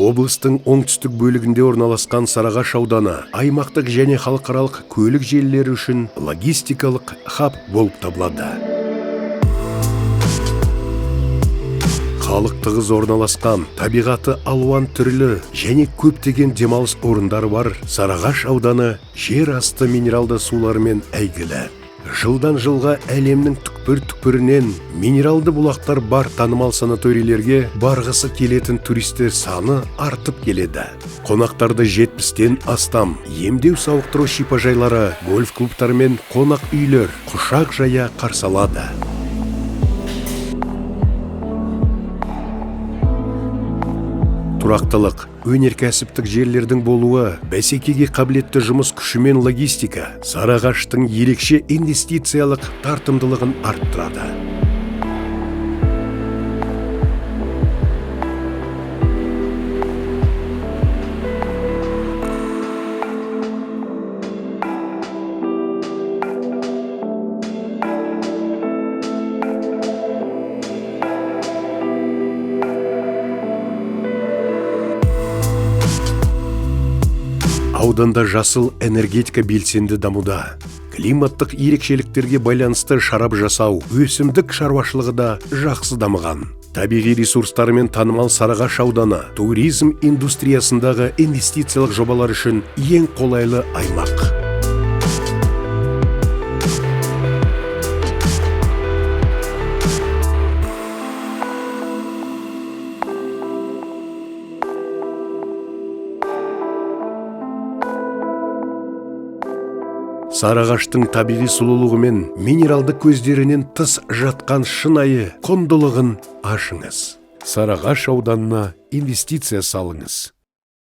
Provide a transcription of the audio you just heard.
Облыстың оңтүстік бөлігінде орналасқан Сарыағаш ауданы аймақтық және халықаралық көлік желілері үшін логистикалық хаб болып табылады. Халық тығыз орналасқан, табиғаты алуан түрлі және көптеген демалыс орындары бар Сарыағаш ауданы жер асты минералды суларымен әйгілі. Жылдан жылға әлемнің түкпір-түкпірінен минералды бұлақтар бар танымал санаторийлерге барғысы келетін туристер саны артып келеді. Қонақтарды 70-тен астам емдеу сауықтыру шипажайлары, гольф клубтары мен қонақ үйлер құшақ жая қарсы алады. Тұрақтылық, өнеркәсіптік жерлердің болуы, бәсекеге қабілетті жұмыс күші мен логистика Сарыағаштың ерекше инвестициялық тартымдылығын арттырады. Ауданда жасыл энергетика белсенді дамуда. Климаттық ерекшеліктерге байланысты шарап жасау, өсімдік шаруашылығы да жақсы дамыған. Табиғи ресурстарымен танымал Сарыағаш ауданы туризм индустриясындағы инвестициялық жобалар үшін ең қолайлы аймақ. Сарыағаштың табиғи сұлулығы мен минералды көздерінен тыс жатқан шынайы құндылығын ашыңыз. Сарыағаш ауданына инвестиция салыңыз.